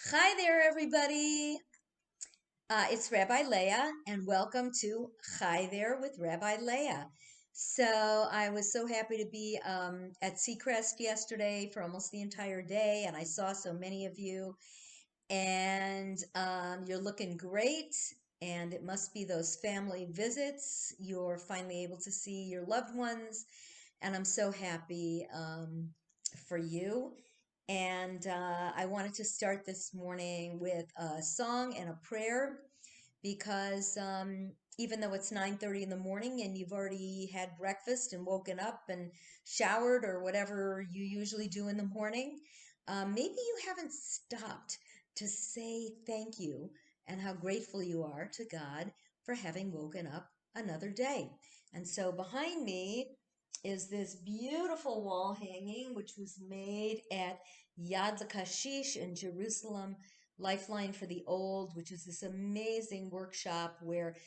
Hi there, everybody. It's Rabbi Leah, and welcome to Hi There with Rabbi Leah. So I was so happy to be at Seacrest yesterday for almost the entire day, and I saw so many of you, and you're looking great. And it must be those family visits. You're finally able to see your loved ones, and I'm so happy for you. And I wanted to start this morning with a song and a prayer because even though it's 9:30 in the morning and you've already had breakfast and woken up and showered or whatever you usually do in the morning, maybe you haven't stopped to say thank you and how grateful you are to God for having woken up another day. And so behind me is this beautiful wall hanging, which was made at Yad Lakashish in Jerusalem, Lifeline for the Old, which is this amazing workshop where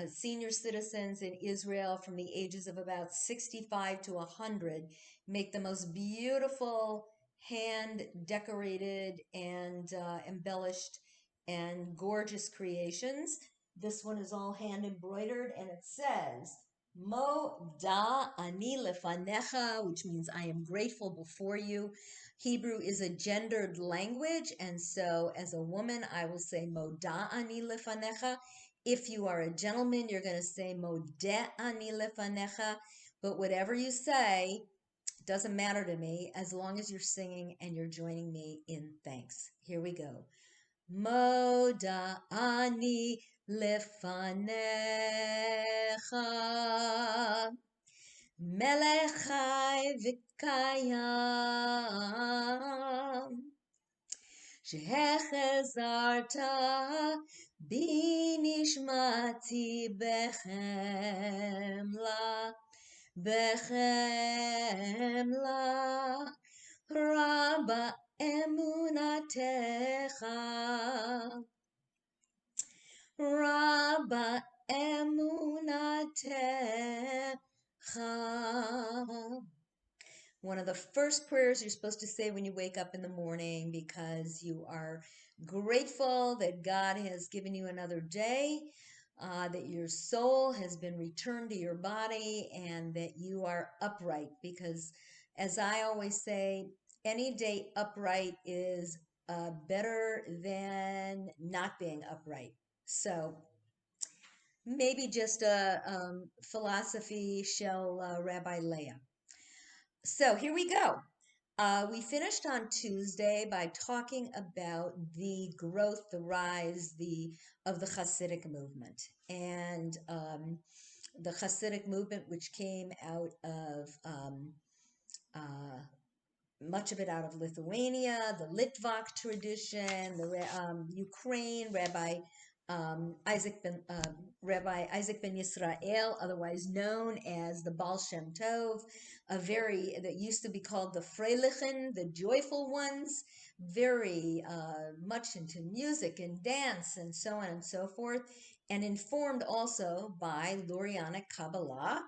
senior citizens in Israel from the ages of about 65 to 100 make the most beautiful hand decorated and embellished and gorgeous creations. This one is all hand embroidered, and it says Mo da ani lefanecha, which means I am grateful before you. Hebrew is a gendered language, and so as a woman, I will say Mo da ani lefanecha. If you are a gentleman, you're going to say Mo de ani lefanecha. But whatever you say, doesn't matter to me as long as you're singing and you're joining me in thanks. Here we go. Moda ani lefanecha, melech chai v'kayam, שהחזרת בי נשמתי בחמלה, בחמלה רבה אמונתך, רבה אמונתך. One of the first prayers you're supposed to say when you wake up in the morning because you are grateful that God has given you another day, that your soul has been returned to your body, and that you are upright. Because, as I always say, any day upright is better than not being upright. So, maybe just a philosophy shall Rabbi Leah. So here we go. We finished on Tuesday by talking about the growth, the rise, of the Hasidic movement, and the Hasidic movement, which came out of uh, much of it out of Lithuania, the Litvak tradition, the Ukraine, Rabbi Isaac ben Yisrael, otherwise known as the Baal Shem Tov, that used to be called the Freilichen, the joyful ones, very much into music and dance and so on and so forth, and informed also by Lurianic Kabbalah,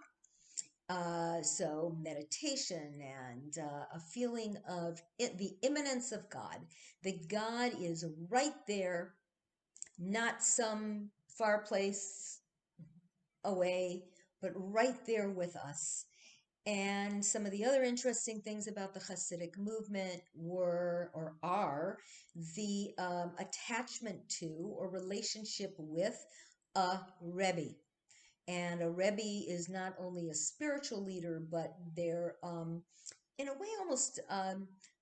so meditation and a feeling of the immanence of God, that God is right there, not some far place away, but right there with us. And some of the other interesting things about the Hasidic movement were or are the attachment to or relationship with a Rebbe. And a Rebbe is not only a spiritual leader, but they're, in a way, almost, I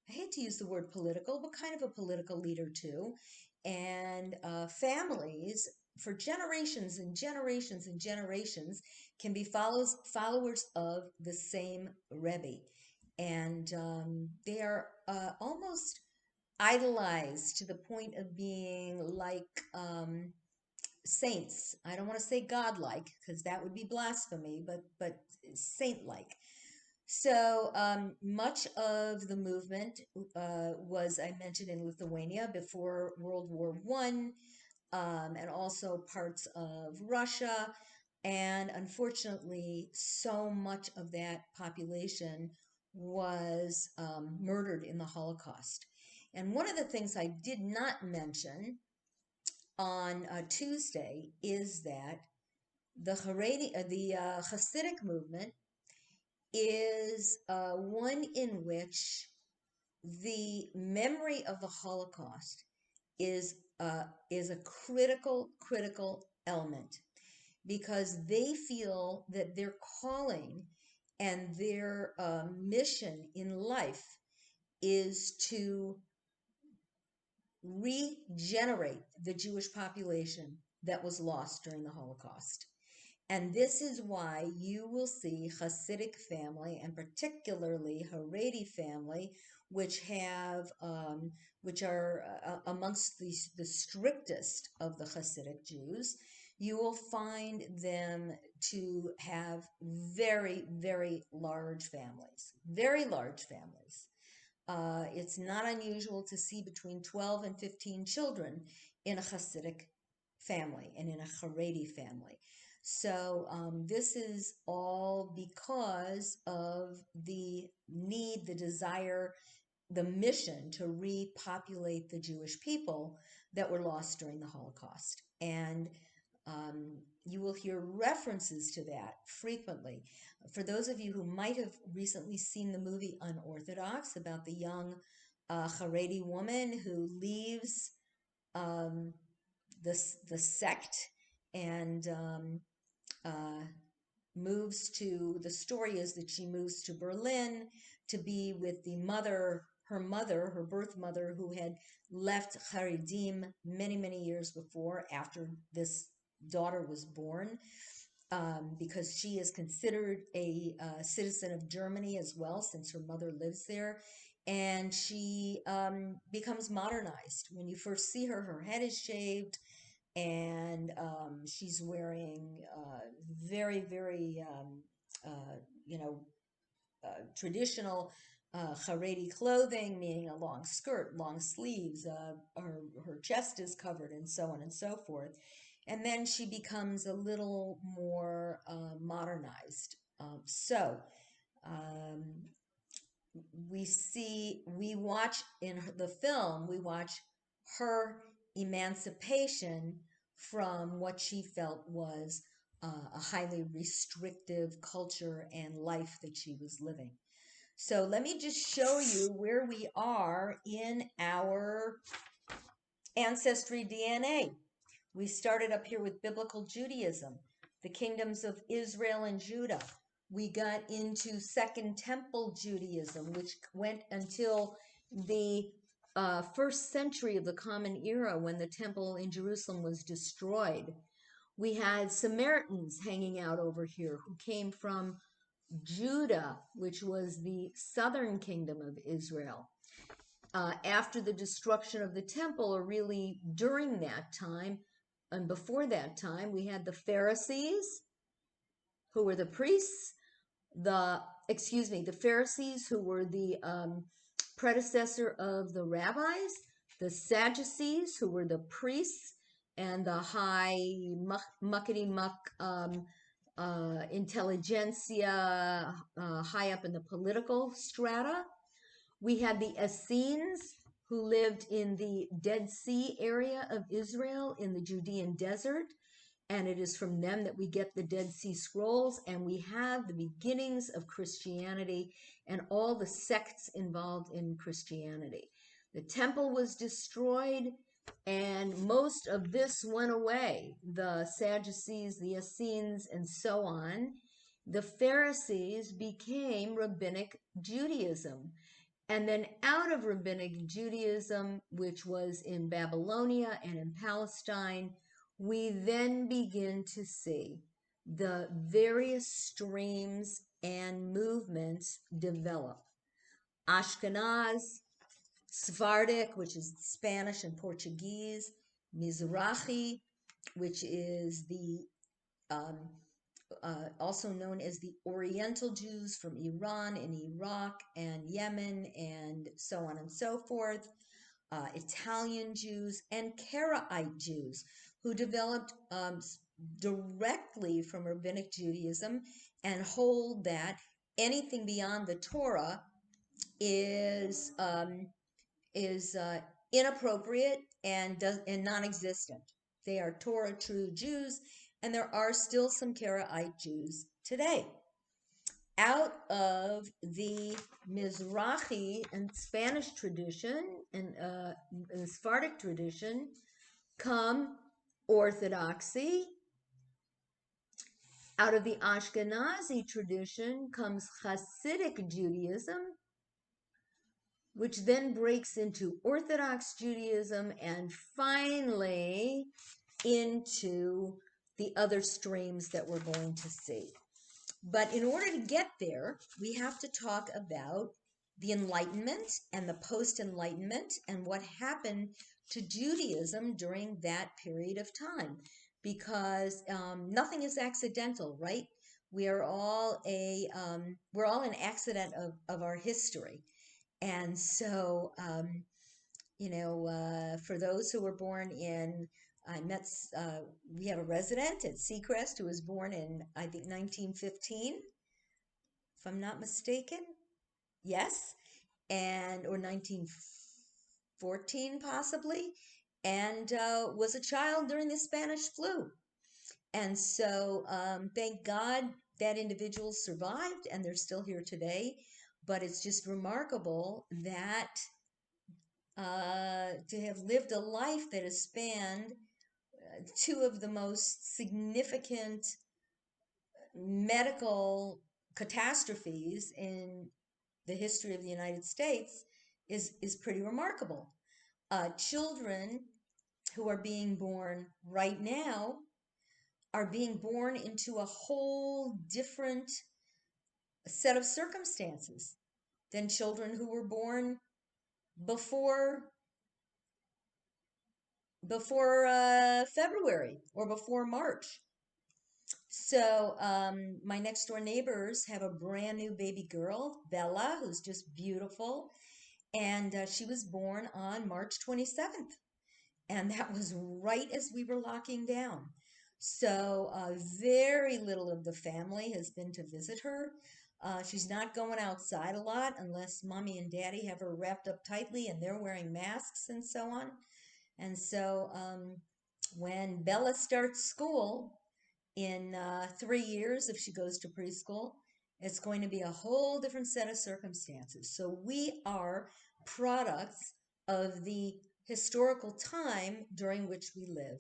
hate to use the word political, but kind of a political leader too. And families for generations and generations and generations can be followers of the same Rebbe. And they are almost idolized to the point of being like saints. I don't want to say godlike because that would be blasphemy, but saint-like. So much of the movement was, I mentioned, in Lithuania before World War I, and also parts of Russia. And unfortunately, so much of that population was murdered in the Holocaust. And one of the things I did not mention on Tuesday is that the Hasidic movement is one in which the memory of the Holocaust is a critical element, because they feel that their calling and their mission in life is to regenerate the Jewish population that was lost during the Holocaust. And this is why you will see Hasidic family, and particularly Haredi family, which are amongst the strictest of the Hasidic Jews. You will find them to have very large families, very large families. It's not unusual to see between 12 and 15 children in a Hasidic family and in a Haredi family. So this is all because of the need, the desire, the mission to repopulate the Jewish people that were lost during the Holocaust. And you will hear references to that frequently. For those of you who might have recently seen the movie Unorthodox, about the young Haredi woman who leaves um, the sect and uh, moves to, the story is that she moves to Berlin to be with the mother, her birth mother, who had left Haredim many years before, after this daughter was born, because she is considered a citizen of Germany as well, since her mother lives there. And she becomes modernized. When you first see her, her head is shaved, and she's wearing very you know, traditional Haredi clothing, meaning a long skirt, long sleeves, her chest is covered, and so on and so forth. And then she becomes a little more modernized. Um, we watch in the film, we watch her emancipation from what she felt was a highly restrictive culture and life that she was living. So let me just show you where we are in our ancestry DNA. We started up here with biblical Judaism, the kingdoms of Israel and Judah. We got into Second Temple Judaism, which went until the first century of the Common Era, when the temple in Jerusalem was destroyed. We had Samaritans hanging out over here who came from Judah, which was the southern kingdom of Israel. After the destruction of the temple, or really during that time and before that time, we had the Pharisees, who were the priests, the Pharisees, who were the predecessor of the rabbis, the Sadducees, who were the priests, and the high muckety muck intelligentsia, high up in the political strata. We had the Essenes, who lived in the Dead Sea area of Israel in the Judean desert. And it is from them that we get the Dead Sea Scrolls, and we have the beginnings of Christianity and all the sects involved in Christianity. The temple was destroyed, and most of this went away. The Sadducees, the Essenes, and so on. The Pharisees became Rabbinic Judaism. And then out of Rabbinic Judaism, which was in Babylonia and in Palestine, we then begin to see the various streams and movements develop. Ashkenaz, Sephardic, which is Spanish and Portuguese, Mizrahi, which is the also known as the Oriental Jews from Iran and Iraq and Yemen and so on and so forth, Italian Jews, and Karaite Jews, who developed directly from Rabbinic Judaism and hold that anything beyond the Torah is is inappropriate and non-existent. They are Torah true Jews, and there are still some Karaite Jews today. Out of the Mizrahi and Spanish tradition and Sephardic tradition come Orthodoxy. Out of the Ashkenazi tradition comes Hasidic Judaism, which then breaks into Orthodox Judaism and finally into the other streams that we're going to see. But in order to get there, we have to talk about the Enlightenment and the post-Enlightenment and what happened to Judaism during that period of time, because nothing is accidental, right? We're all an accident of our history. And so, for those who were born in, I met, we have a resident at Seacrest who was born in, I think, 1915, if I'm not mistaken. Yes. Or 1914, possibly, and was a child during the Spanish flu. And so, thank God that individual survived and they're still here today. But it's just remarkable that to have lived a life that has spanned two of the most significant medical catastrophes in the history of the United States is pretty remarkable. Children who are being born right now are being born into a whole different set of circumstances than children who were born before February or before March. So my next door neighbors have a brand new baby girl, Bella, who's just beautiful. And she was born on March 27th. And that was right as we were locking down. So very little of the family has been to visit her. She's not going outside a lot unless mommy and daddy have her wrapped up tightly and they're wearing masks and so on. And so when Bella starts school in 3 years, if she goes to preschool, it's going to be a whole different set of circumstances. So we are products of the historical time during which we live.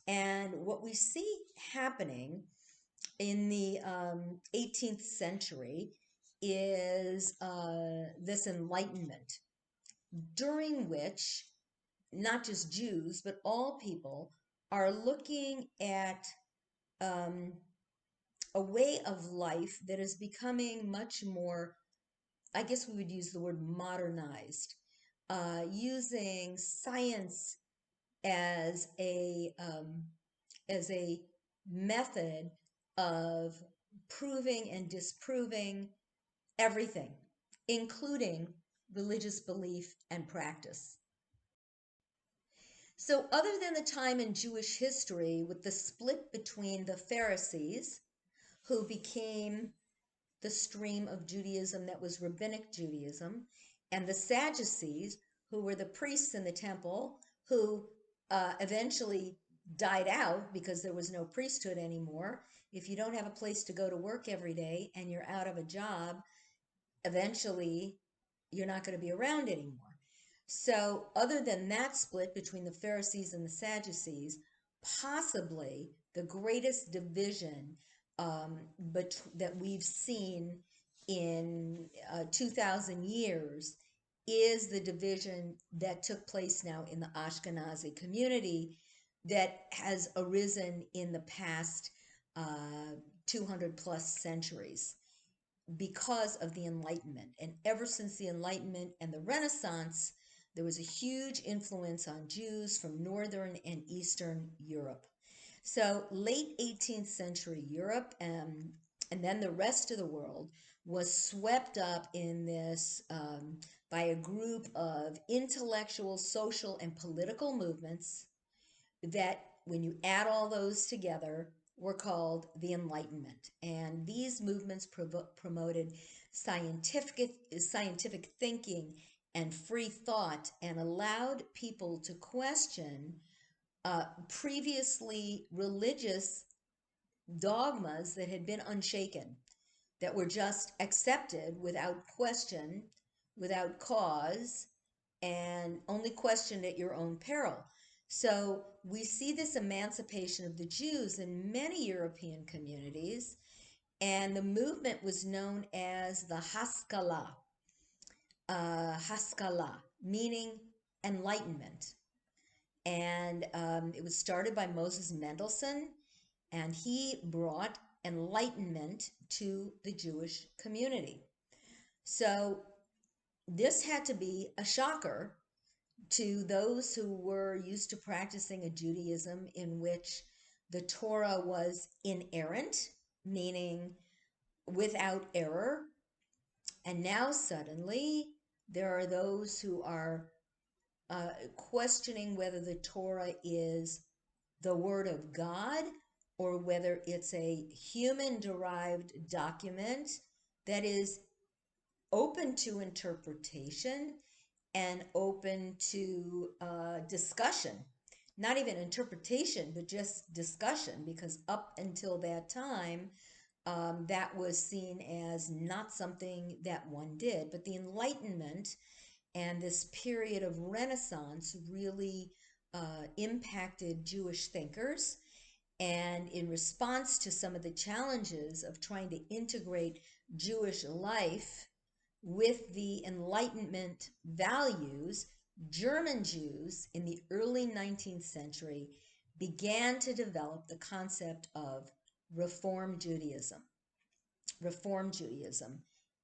And what we see happening in the 18th century is this Enlightenment, during which not just Jews, but all people are looking at a way of life that is becoming much more, I guess we would use the word modernized, using science as a method of proving and disproving everything, including religious belief and practice. So, other than the time in Jewish history with the split between the Pharisees, who became the stream of Judaism that was rabbinic Judaism, and the Sadducees, who were the priests in the temple, who eventually died out because there was no priesthood anymore. If you don't have a place to go to work every day and you're out of a job, eventually you're not going to be around anymore. So, other than that split between the Pharisees and the Sadducees, possibly the greatest division that we've seen in 2,000 years is the division that took place now in the Ashkenazi community that has arisen in the past 200 plus centuries because of the Enlightenment. And ever since the Enlightenment and the Renaissance, there was a huge influence on Jews from Northern and Eastern Europe. So late 18th century Europe and then the rest of the world was swept up in this by a group of intellectual, social, and political movements that, when you add all those together, were called the Enlightenment. And these movements promoted scientific thinking and free thought and allowed people to question previously religious dogmas that had been unshaken, that were just accepted without question, without cause, and only questioned at your own peril. So we see this emancipation of the Jews in many European communities, and the movement was known as the Haskalah, meaning enlightenment. And it was started by Moses Mendelssohn, and he brought enlightenment to the Jewish community. So this had to be a shocker to those who were used to practicing a Judaism in which the Torah was inerrant, meaning without error. And now suddenly there are those who are questioning whether the Torah is the Word of God or whether it's a human derived document that is open to interpretation and open to discussion. Not even interpretation, but just discussion, because up until that time, that was seen as not something that one did. But the Enlightenment and this period of Renaissance really impacted Jewish thinkers. And in response to some of the challenges of trying to integrate Jewish life with the Enlightenment values, German Jews in the early 19th century began to develop the concept of Reform Judaism. Reform Judaism,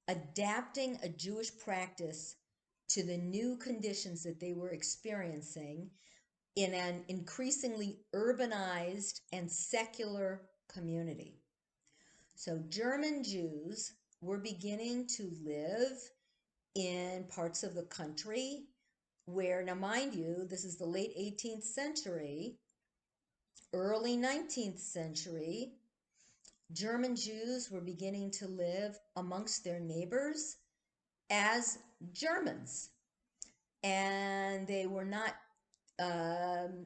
adapting a Jewish practice to the new conditions that they were experiencing in an increasingly urbanized and secular community. So German Jews were beginning to live in parts of the country where, now mind you, this is the late 18th century, early 19th century, German Jews were beginning to live amongst their neighbors as Germans. And they were not, the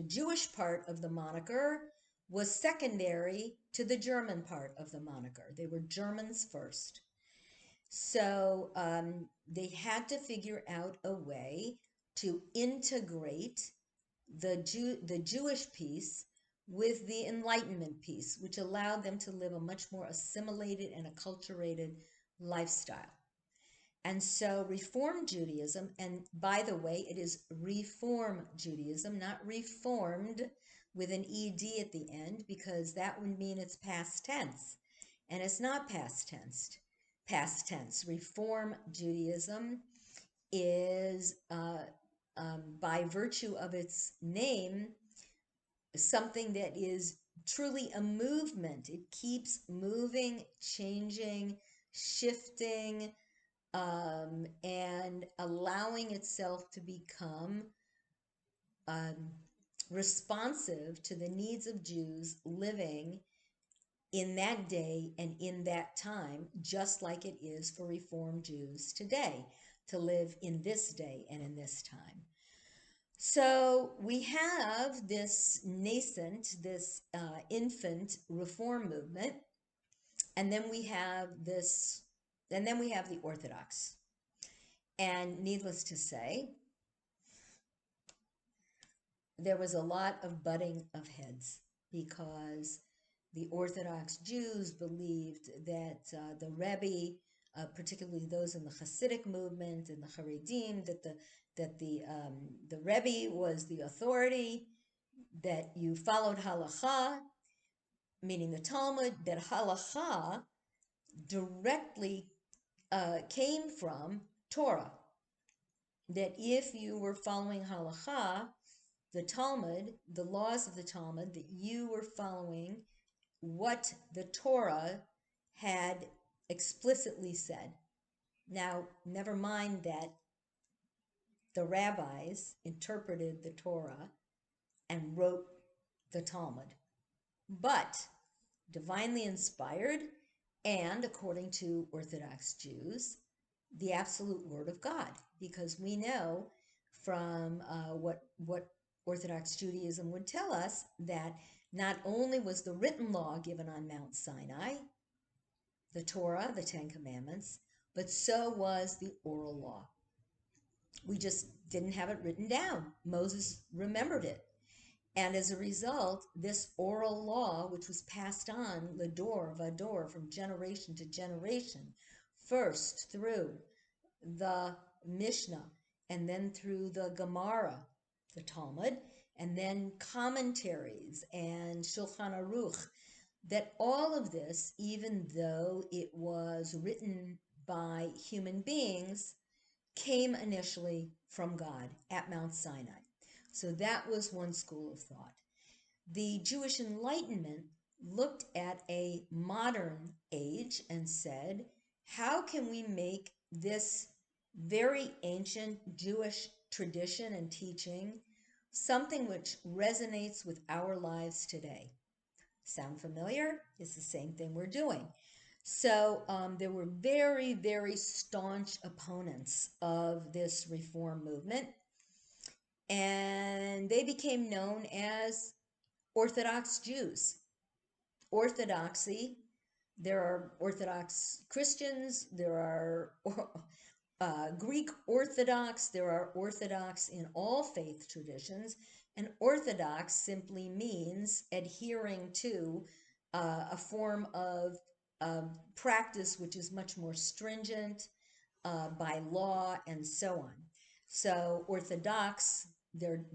Jewish part of the moniker was secondary to the German part of the moniker. They were Germans first. So they had to figure out a way to integrate the Jewish piece with the Enlightenment piece, which allowed them to live a much more assimilated and acculturated lifestyle. And so Reform Judaism, and by the way, it is Reform Judaism, not Reformed with an ED at the end, because that would mean it's past tense. And it's not past tense. Past tense. Reform Judaism is, by virtue of its name, something that is truly a movement. It keeps moving, changing, shifting, and allowing itself to become responsive to the needs of Jews living in that day and in that time, just like it is for Reform Jews today to live in this day and in this time. So we have this nascent, this infant reform movement, and then we have this, and then we have the Orthodox. And needless to say, there was a lot of butting of heads because the Orthodox Jews believed that the Rebbe, particularly those in the Hasidic movement and the Haredim, that the Rebbe was the authority, that you followed halakha, meaning the Talmud, that halakha directly came from Torah, that if you were following halakha, the Talmud, the laws of the Talmud, that you were following what the Torah had explicitly said. Now, never mind that the rabbis interpreted the Torah and wrote the Talmud, but divinely inspired, and according to Orthodox Jews, the absolute Word of God, because we know from what Orthodox Judaism would tell us that not only was the written law given on Mount Sinai, the Torah, the Ten Commandments, but so was the oral law. We just didn't have it written down. Moses remembered it. And as a result, this oral law, which was passed on, lador vador, from generation to generation, first through the Mishnah, and then through the Gemara, the Talmud, and then commentaries and Shulchan Aruch, that all of this, even though it was written by human beings, came initially from God at Mount Sinai. So that was one school of thought. The Jewish Enlightenment looked at a modern age and said, how can we make this very ancient Jewish tradition and teaching something which resonates with our lives today? Sound familiar? It's the same thing we're doing. So there were very, very staunch opponents of this reform movement, and they became known as Orthodox Jews. Orthodoxy, there are Orthodox Christians, there are Greek Orthodox, there are Orthodox in all faith traditions, and Orthodox simply means adhering to a form of practice which is much more stringent by law and so on. So Orthodox, the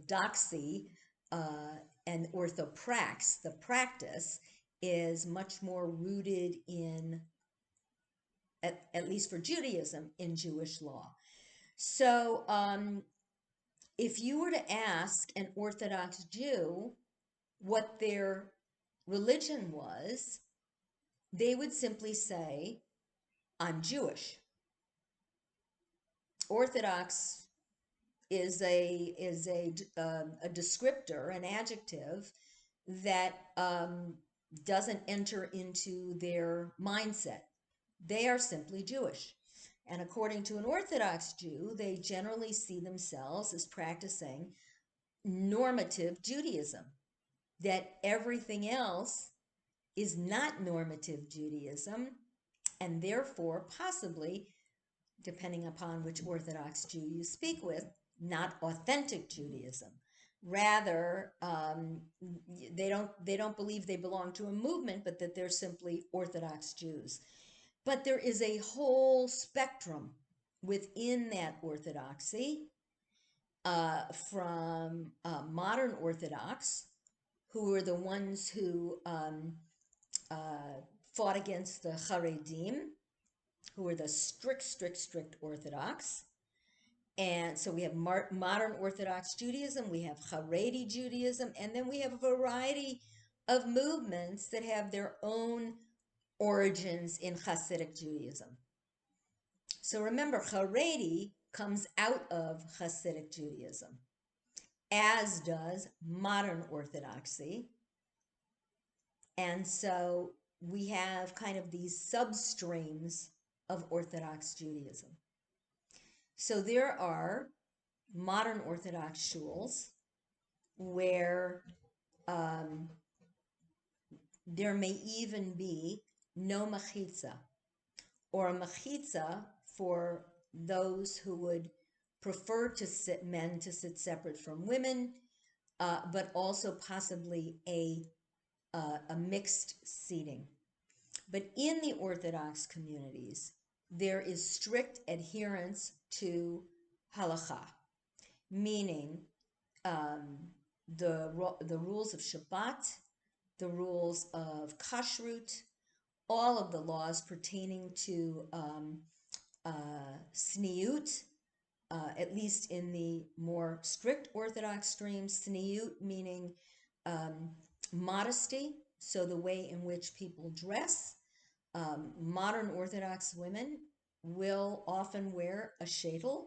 doxy, and orthoprax, the practice, is much more rooted in, at least for Judaism, in Jewish law. So if you were to ask an Orthodox Jew what their religion was, they would simply say, I'm Jewish. Orthodox is a descriptor, an adjective that doesn't enter into their mindset. They are simply Jewish. And according to an Orthodox Jew, they generally see themselves as practicing normative Judaism, that everything else is not normative Judaism, and therefore possibly, depending upon which Orthodox Jew you speak with, not authentic Judaism. Rather, they don't believe they belong to a movement, but that they're simply Orthodox Jews. But there is a whole spectrum within that orthodoxy, from modern Orthodox, who were the ones who fought against the Haredim, who were the strict Orthodox. And so we have modern Orthodox Judaism, we have Haredi Judaism, and then we have a variety of movements that have their own origins in Hasidic Judaism. So remember, Haredi comes out of Hasidic Judaism, as does modern Orthodoxy. And so we have kind of these substreams of Orthodox Judaism. So there are modern Orthodox shuls where there may even be no machitza, or a machitza for those who would prefer men to sit separate from women, but also possibly a mixed seating. But in the Orthodox communities, there is strict adherence to halakha, meaning the rules of Shabbat, the rules of kashrut, all of the laws pertaining to sniut, at least in the more strict Orthodox streams, sniut meaning modesty, so the way in which people dress. Modern Orthodox women will often wear a sheitel,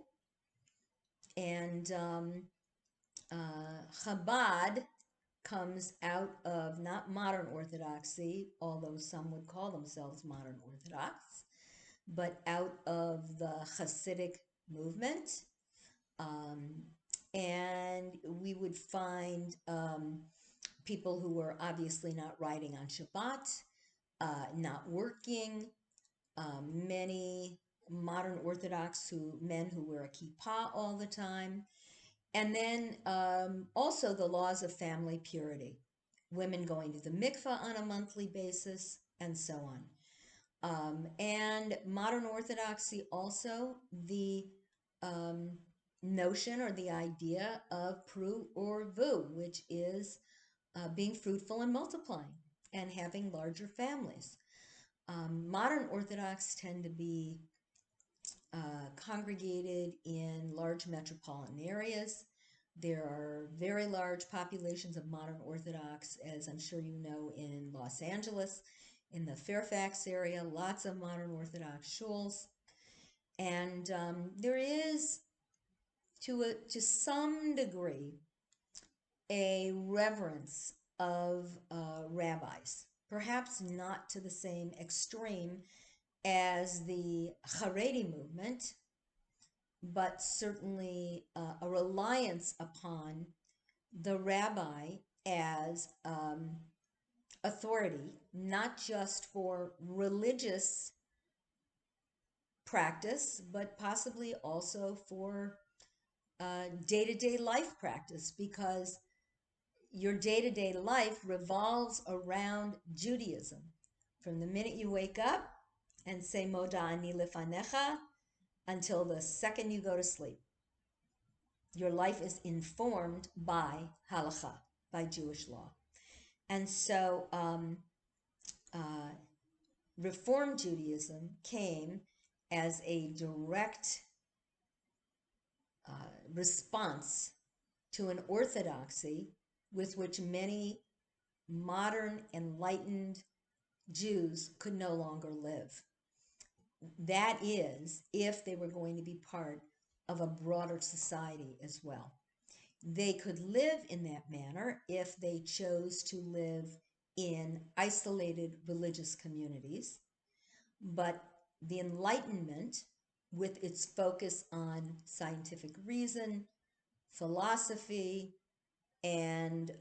and Chabad comes out of not modern Orthodoxy, although some would call themselves modern Orthodox, but out of the Hasidic movement. Um, and we would find people who were obviously not riding on Shabbat, not working, many modern Orthodox men who wear a kippah all the time, and then also the laws of family purity, women going to the mikveh on a monthly basis, and so on. And modern Orthodoxy also, the um, notion or the idea of pru or vu, which is being fruitful and multiplying and having larger families. Modern Orthodox tend to be congregated in large metropolitan areas. There are very large populations of modern Orthodox, as I'm sure you know, in Los Angeles, in the Fairfax area, lots of modern Orthodox shuls. And there is, to some degree, a reverence of rabbis, perhaps not to the same extreme as the Haredi movement, but certainly a reliance upon the rabbi as authority, not just for religious practice, but possibly also for day-to-day life practice, because your day-to-day life revolves around Judaism. From the minute you wake up and say Moda ani lefanecha until the second you go to sleep, your life is informed by halakha, by Jewish law. And so uh, Reform Judaism came as a direct response to an orthodoxy with which many modern enlightened Jews could no longer live. That is, if they were going to be part of a broader society as well. They could live in that manner if they chose to live in isolated religious communities. But the Enlightenment, with its focus on scientific reason, philosophy, and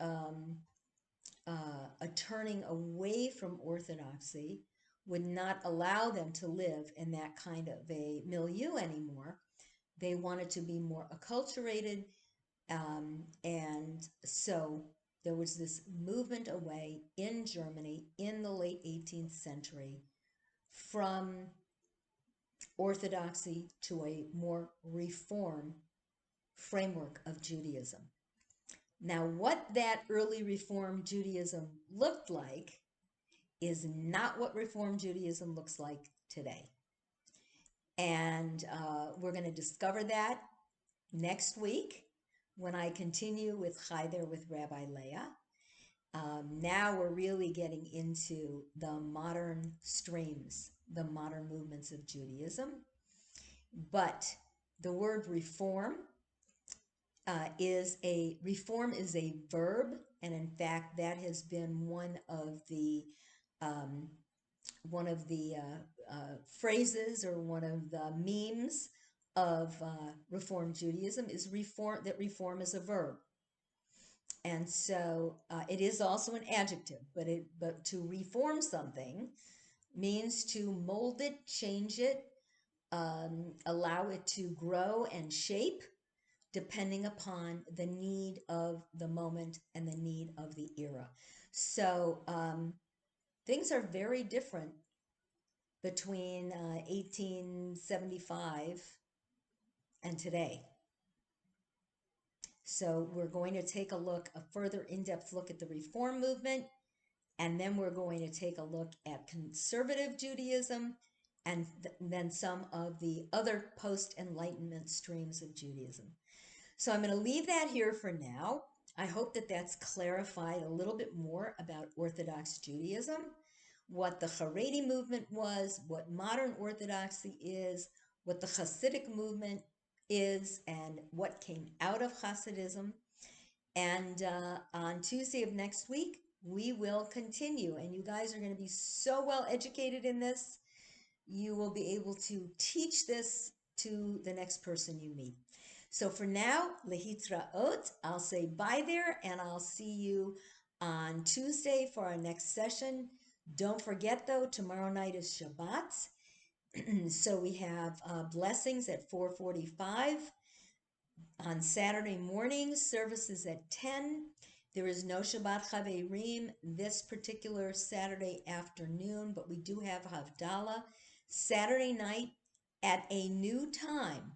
a turning away from orthodoxy, would not allow them to live in that kind of a milieu anymore. They wanted to be more acculturated, and so there was this movement away in Germany in the late 18th century from orthodoxy to a more reform framework of Judaism. Now, what that early Reform Judaism looked like is not what Reform Judaism looks like today. And we're going to discover that next week when I continue with Hi There with Rabbi Leah. Now we're really getting into the modern streams, the modern movements of Judaism. But the word reform is a verb, and in fact, that has been one of the phrases or one of the memes of Reform Judaism is reform is a verb. And so it is also an adjective, but to reform something means to mold it, change it, allow it to grow and shape depending upon the need of the moment and the need of the era. So things are very different between 1875 and today. So we're going to take a further in-depth look at the Reform movement, and then we're going to take a look at conservative Judaism, and then some of the other post-Enlightenment streams of Judaism. So I'm going to leave that here for now. I hope that that's clarified a little bit more about Orthodox Judaism, what the Haredi movement was, what modern Orthodoxy is, what the Hasidic movement is, and what came out of Hasidism. And on Tuesday of next week, we will continue. And you guys are going to be so well educated in this you will be able to teach this to the next person you meet. So for now, lehitraot, I'll say bye there, and I'll see you on Tuesday for our next session. Don't forget though, tomorrow night is Shabbat. So we have blessings at 4:45. On Saturday morning, services at 10. There is no Shabbat Chaverim this particular Saturday afternoon, but we do have Havdalah Saturday night at a new time.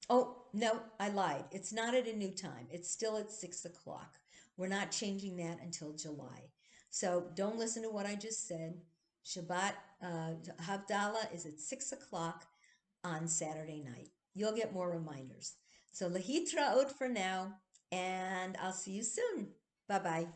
Oh, no, I lied. It's not at a new time. It's still at 6 o'clock. We're not changing that until July. So don't listen to what I just said. Shabbat, Havdalah is at 6 o'clock on Saturday night. You'll get more reminders. So lahitraot for now, and I'll see you soon. Bye bye.